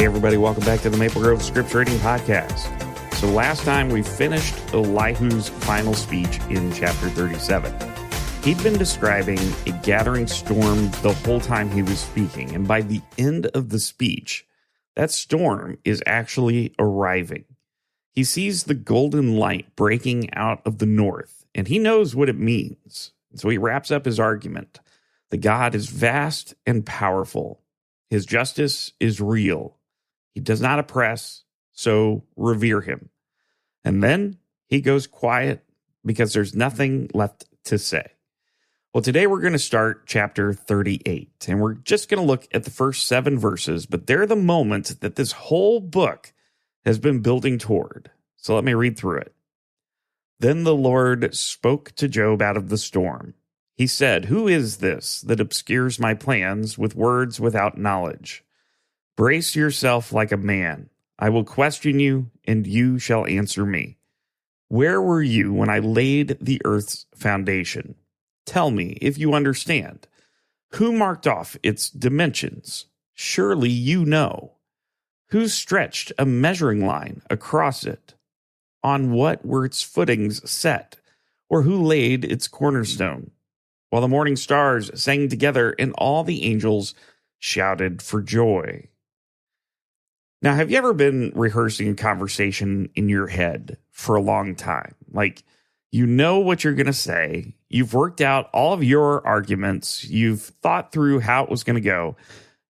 Hey everybody, welcome back to the Maple Grove Scripture Reading Podcast. So last time we finished Elihu's final speech in chapter 37. He'd been describing a gathering storm the whole time he was speaking, and by the end of the speech, that storm is actually arriving. He sees the golden light breaking out of the north, and he knows what it means. So he wraps up his argument. The God is vast and powerful. His justice is real. He does not oppress, so revere him. And then he goes quiet because there's nothing left to say. Well, today we're going to start chapter 38, and we're just going to look at the first 7 verses, but they're the moment that this whole book has been building toward. So let me read through it. Then the Lord spoke to Job out of the storm. He said, "Who is this that obscures my plans with words without knowledge? Brace yourself like a man. I will question you, and you shall answer me. Where were you when I laid the earth's foundation? Tell me if you understand. Who marked off its dimensions? Surely you know. Who stretched a measuring line across it? On what were its footings set? Or who laid its cornerstone? While the morning stars sang together and all the angels shouted for joy." Now, have you ever been rehearsing a conversation in your head for a long time? Like, you know what you're going to say. You've worked out all of your arguments. You've thought through how it was going to go.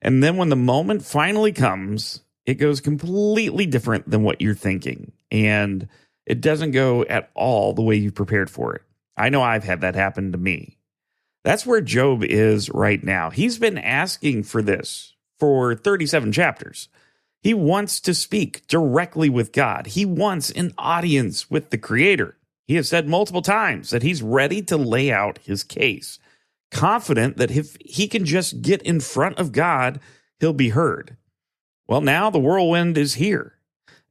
And then when the moment finally comes, it goes completely different than what you're thinking. And it doesn't go at all the way you prepared for it. I know I've had that happen to me. That's where Job is right now. He's been asking for this for 37 chapters. He wants to speak directly with God. He wants an audience with the Creator. He has said multiple times that he's ready to lay out his case, confident that if he can just get in front of God, he'll be heard. Well, now the whirlwind is here,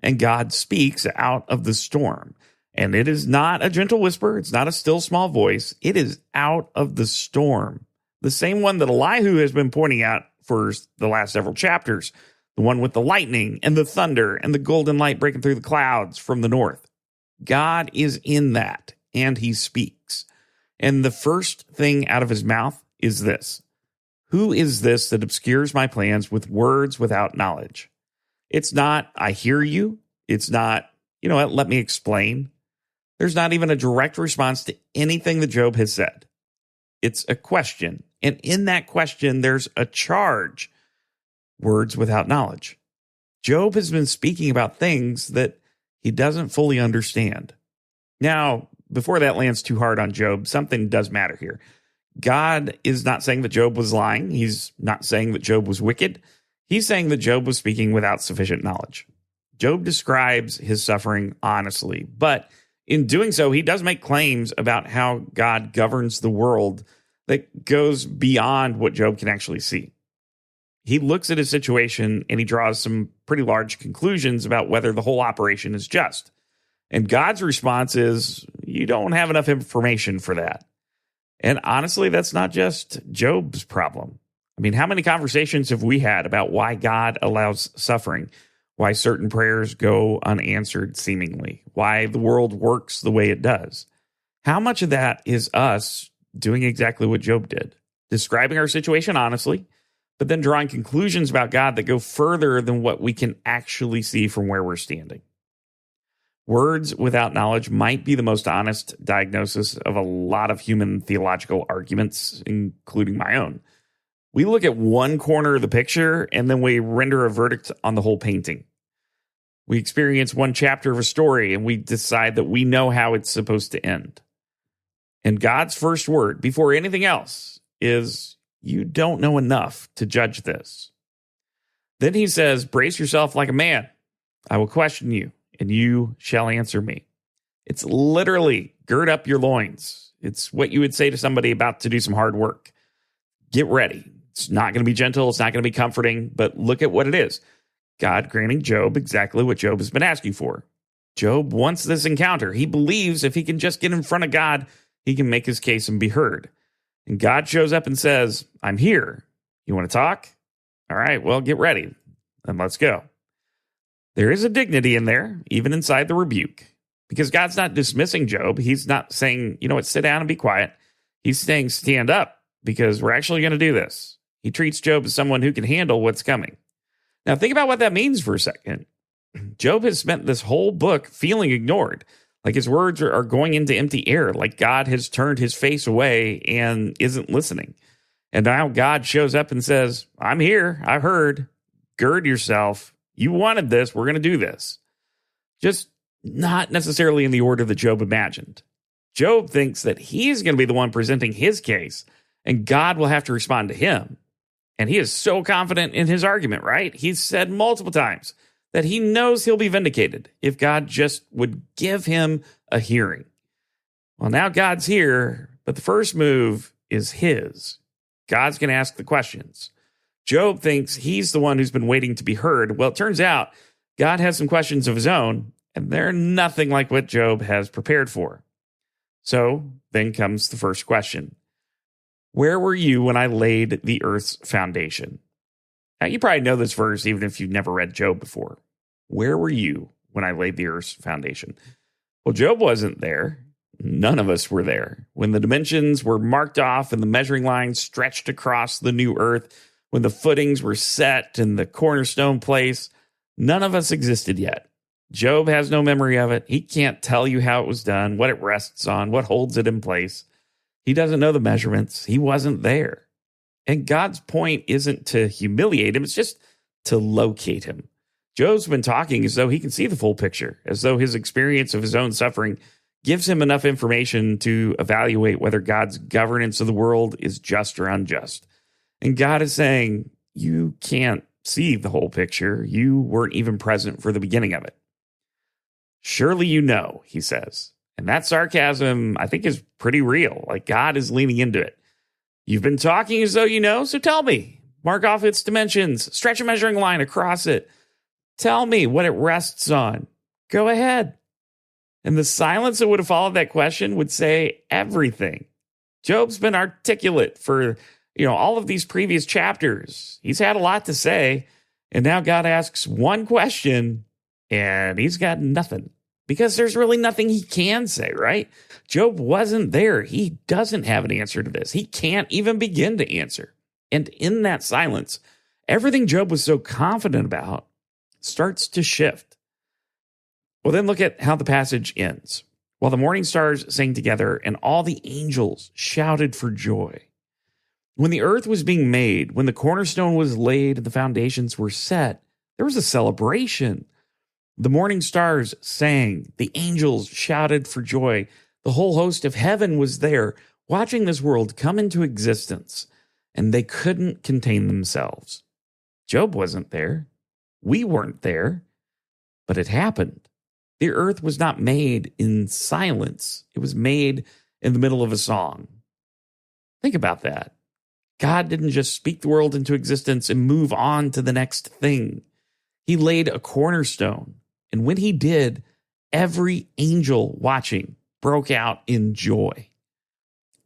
and God speaks out of the storm. And it is not a gentle whisper. It's not a still small voice. It is out of the storm. The same one that Elihu has been pointing out for the last several chapters. The one with the lightning and the thunder and the golden light breaking through the clouds from the north. God is in that, and he speaks. And the first thing out of his mouth is this. Who is this that obscures my plans with words without knowledge? It's not, I hear you. It's not, you know what, let me explain. There's not even a direct response to anything that Job has said. It's a question. And in that question, there's a charge. Words without knowledge. Job has been speaking about things that he doesn't fully understand. Now, before that lands too hard on Job, something does matter here. God is not saying that Job was lying. He's not saying that Job was wicked. He's saying that Job was speaking without sufficient knowledge. Job describes his suffering honestly, but in doing so, he does make claims about how God governs the world that goes beyond what Job can actually see. He looks at his situation and he draws some pretty large conclusions about whether the whole operation is just. And God's response is, you don't have enough information for that. And honestly, that's not just Job's problem. I mean, how many conversations have we had about why God allows suffering, why certain prayers go unanswered seemingly, why the world works the way it does? How much of that is us doing exactly what Job did, describing our situation honestly, but then drawing conclusions about God that go further than what we can actually see from where we're standing? Words without knowledge might be the most honest diagnosis of a lot of human theological arguments, including my own. We look at one corner of the picture and then we render a verdict on the whole painting. We experience one chapter of a story and we decide that we know how it's supposed to end. And God's first word, before anything else, is, you don't know enough to judge this. Then he says, brace yourself like a man. I will question you, and you shall answer me. It's literally gird up your loins. It's what you would say to somebody about to do some hard work. Get ready. It's not going to be gentle. It's not going to be comforting, but look at what it is. God granting Job exactly what Job has been asking for. Job wants this encounter. He believes if he can just get in front of God, he can make his case and be heard. And God shows up and says, I'm here. You want to talk? All right, well, get ready and let's go. There is a dignity in there, even inside the rebuke, because God's not dismissing Job. He's not saying, you know what, sit down and be quiet. He's saying, stand up, because we're actually going to do this. He treats Job as someone who can handle what's coming. Now, think about what that means for a second. Job has spent this whole book feeling ignored, like his words are going into empty air, like God has turned his face away and isn't listening. And now God shows up and says, I'm here. I've heard. Gird yourself. You wanted this. We're going to do this. Just not necessarily in the order that Job imagined. Job thinks that he's going to be the one presenting his case, and God will have to respond to him. And he is so confident in his argument, right? He's said multiple times that he knows he'll be vindicated if God just would give him a hearing. Well, now God's here, but the first move is his. God's going to ask the questions. Job thinks he's the one who's been waiting to be heard. Well, it turns out God has some questions of his own, and they're nothing like what Job has prepared for. So then comes the first question. Where were you when I laid the earth's foundation? Now, you probably know this verse, even if you've never read Job before. Where were you when I laid the earth's foundation? Well, Job wasn't there. None of us were there. When the dimensions were marked off and the measuring lines stretched across the new earth, when the footings were set and the cornerstone placed, none of us existed yet. Job has no memory of it. He can't tell you how it was done, what it rests on, what holds it in place. He doesn't know the measurements. He wasn't there. And God's point isn't to humiliate him. It's just to locate him. Job's been talking as though he can see the full picture, as though his experience of his own suffering gives him enough information to evaluate whether God's governance of the world is just or unjust. And God is saying, you can't see the whole picture. You weren't even present for the beginning of it. Surely you know, he says. And that sarcasm, I think, is pretty real. Like God is leaning into it. You've been talking as though you know, so tell me. Mark off its dimensions. Stretch a measuring line across it. Tell me what it rests on. Go ahead. And the silence that would have followed that question would say everything. Job's been articulate for, all of these previous chapters. He's had a lot to say. And now God asks one question, and he's got nothing. Because there's really nothing he can say, right? Job wasn't there. He doesn't have an answer to this. He can't even begin to answer. And in that silence, everything Job was so confident about starts to shift. Well, then look at how the passage ends. While the morning stars sang together and all the angels shouted for joy. When the earth was being made, when the cornerstone was laid and the foundations were set, there was a celebration. The morning stars sang, the angels shouted for joy. The whole host of heaven was there, watching this world come into existence, and they couldn't contain themselves. Job wasn't there. We weren't there, but it happened. The earth was not made in silence. It was made in the middle of a song. Think about that. God didn't just speak the world into existence and move on to the next thing. He laid a cornerstone. And when he did, every angel watching broke out in joy.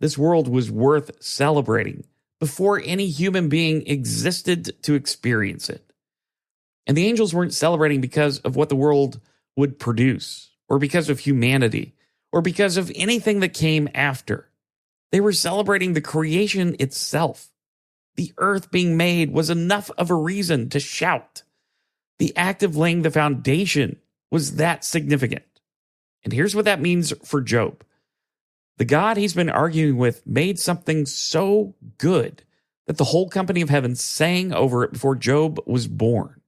This world was worth celebrating before any human being existed to experience it. And the angels weren't celebrating because of what the world would produce, or because of humanity, or because of anything that came after. They were celebrating the creation itself. The earth being made was enough of a reason to shout. The act of laying the foundation was that significant. And here's what that means for Job. The God he's been arguing with made something so good that the whole company of heaven sang over it before Job was born.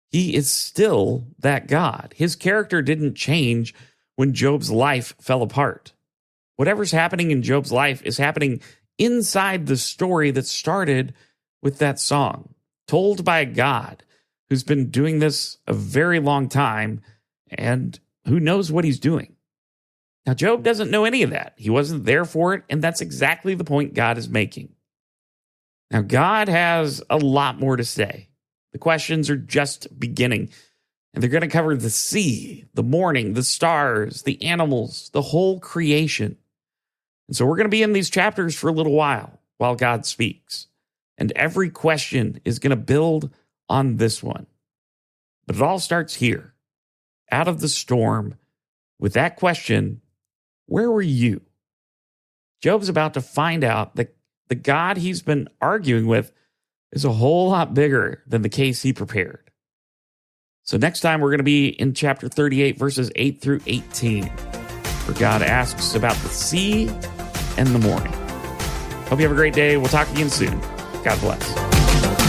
He is still that God. His character didn't change when Job's life fell apart. Whatever's happening in Job's life is happening inside the story that started with that song, told by a God who's been doing this a very long time and who knows what he's doing. Now, Job doesn't know any of that. He wasn't there for it, and that's exactly the point God is making. Now, God has a lot more to say. The questions are just beginning, and they're going to cover the sea, the morning, the stars, the animals, the whole creation. And so we're going to be in these chapters for a little while God speaks. And every question is going to build on this one. But it all starts here, out of the storm, with that question, where were you? Job's about to find out that the God he's been arguing with is a whole lot bigger than the case he prepared. So next time we're going to be in chapter 38, verses 8 through 18, where God asks about the sea and the morning. Hope you have a great day. We'll talk again soon. God bless.